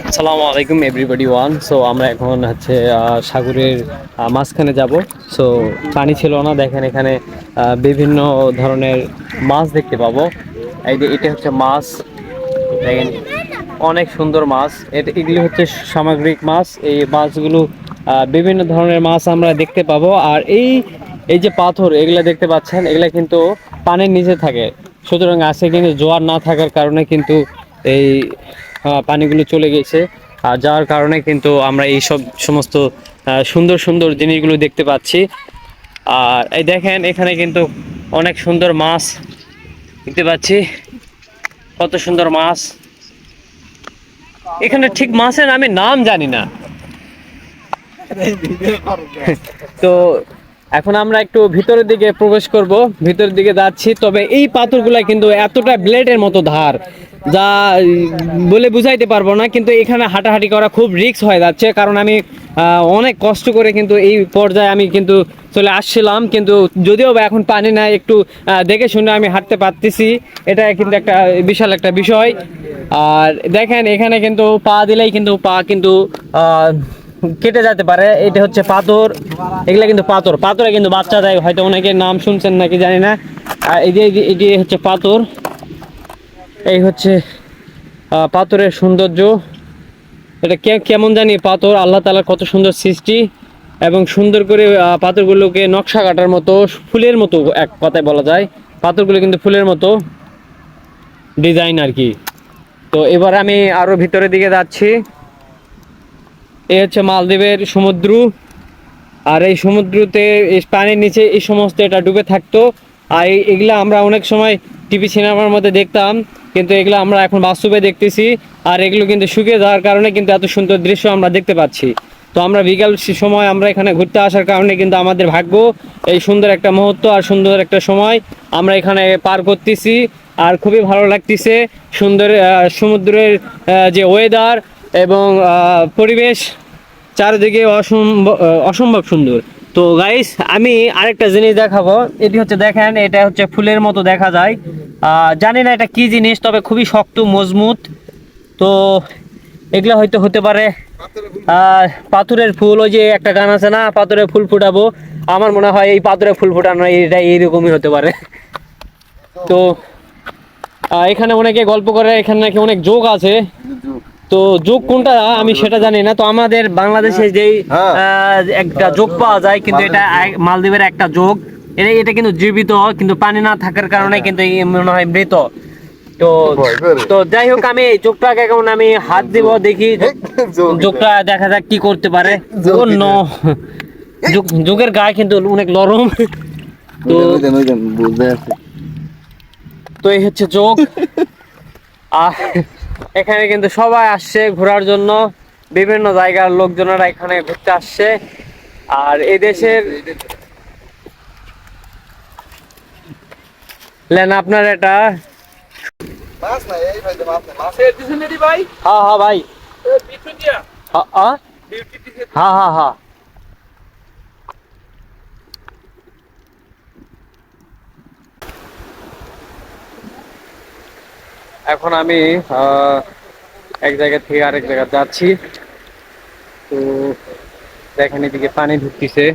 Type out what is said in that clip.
আসসালামু আলাইকুম everybody one. So আমরা এখন হচ্ছে সাগরের মাঝখানে যাব। সো পানি ছিল না, দেখেন এখানে বিভিন্ন ধরনের মাছ দেখতে পাবো। এই যে এটা হচ্ছে মাছ, দেখেন অনেক সুন্দর মাছ। এগুলি হচ্ছে সামুদ্রিক মাছ। এই মাছগুলো বিভিন্ন ধরনের মাছ আমরা দেখতে পাবো। আর এই এই যে পাথর এগুলা দেখতে পাচ্ছেন, এগুলা কিন্তু পানির নিচে থাকে। সুতরাং আজকে কিন্তু জোয়ার না থাকার কারণে কিন্তু এই পানিগুলো চলে গেছে। আর যার কারণে কিন্তু আমরা এই সব সমস্ত সুন্দর সুন্দর জিনিসগুলো দেখতে পাচ্ছি। আর এই দেখেন এখানে কিন্তু অনেক সুন্দর মাছ দেখতে পাচ্ছি, কত সুন্দর মাছ। এখানে ঠিক মাছের আমি নাম জানি না। তো এখন আমরা একটু ভিতরের দিকে প্রবেশ করব, ভিতরের দিকে যাচ্ছি। তবে এই পাথরগুলা কিন্তু এতটা ব্লেডের মতো ধার, যা বলে বুঝাইতে পারবো না। কিন্তু এখানে হাঁটাহাঁটি করা খুব রিস্ক হয়ে যাচ্ছে, কারণ আমি অনেক কষ্ট করে কিন্তু এই পর্যায়ে আমি কিন্তু চলে আসছিলাম। কিন্তু যদিও বা এখন পানি নাই, একটু দেখে শুনে আমি হাঁটতে পারতেছি। এটা কিন্তু একটা বিশাল একটা বিষয়। আর দেখেন এখানে কিন্তু পা দিলেই কিন্তু পা কিন্তু কেটে যেতে পারে। এটা হচ্ছে পাথর, এগুলা কিন্তু পাথর। পাথরে কিন্তু বাচ্চা দেয়, হয়তো অনেকের নাম শুনছেন নাকি জানি না। আর এই যে হচ্ছে পাথর, এই হচ্ছে পাথরের সৌন্দর্য। এটা কেমন জানি পাথর, আল্লাহ তাআলার কত সুন্দর সৃষ্টি, এবং সুন্দর করে পাথরগুলোকে নকশা কাটার মতো, ফুলের মতো এক কথায় বলা যায়। পাথরগুলো কিন্তু ফুলের মতো ডিজাইন আর কি। তো এবার আমি আরো ভিতরের দিকে যাচ্ছি। এই হচ্ছে মালদ্বীপের সমুদ্র। আর এই সমুদ্রতে এই পানির নিচে এই সমস্ত এটা ডুবে থাকতো। আর এগুলা আমরা অনেক সময় টিভি সিনেমার মধ্যে দেখতাম, কিন্তু এগুলো আমরা এখন বাস্তবে দেখতেছি। আর এগুলো কিন্তু শুকিয়ে যাওয়ার কারণে কিন্তু এত সুন্দর দৃশ্য আমরা দেখতে পাচ্ছি। তো আমরা বিকাল সময় আমরা এখানে ঘুরতে আসার কারণে কিন্তু আমাদের ভাগ্য, এই সুন্দর একটা মুহূর্ত আর সুন্দর একটা সময় আমরা এখানে পার করতেছি। আর খুবই ভালো লাগতেছে সুন্দর সমুদ্রের যে ওয়েদার এবং পরিবেশ, চারিদিকে অসম্ভব সুন্দর। তো গাইস, আমি আরেকটা জিনিস দেখাবো। এটি হচ্ছে দেখেন, এটা হচ্ছে ফুলের মতো দেখা যায়। জানি না এটা কি জিনিস, তবে খুবই শক্ত মজবুত। তো এগুলা হয়তো হতে পারে পাথরের ফুল। ওই যে একটা গান আছে না, পাথরের ফুল ফুটাবো। আমার মনে হয় এই পাথরের ফুল ফুটানো এটা এইরকমই হতে পারে। তো এখানে অনেকে গল্প করে, এখানে নাকি অনেক যোগ আছে। তো যোগ কোনটা আমি সেটা জানি না। তো আমাদের বাংলাদেশে যেই একটা যোগ পাওয়া যায়, কিন্তু এটা মালদ্বীপের একটা যোগ। এটা কিন্তু জীবিত, কিন্তু পানি না থাকার কারণে কিন্তু মনে হয় মৃত। তো তো যাই হোক, আমি এই যোগটাকে এখন আমি হাত দিব, দেখি যোগটা দেখা যাক কি করতে পারে। অন্য যোগের গায়ে কিন্তু অনেক নরম। তো তো এই হচ্ছে যোগ। আর এখানে কিন্তু সবাই আসছে ঘোরার জন্য, বিভিন্ন জায়গার লোকজনেরা এখানে ঘুরতে আসছে। আর এই দেশের লেন আপনার এটা হ্যাঁ হ্যাঁ ভাই, হ্যাঁ হ্যাঁ হ্যাঁ হ্যাঁ। এখন আমি এক জায়গা থেকে আরেক জায়গা যাচ্ছি। তো দেখেন এদিকে পানি ঢুকতেছে।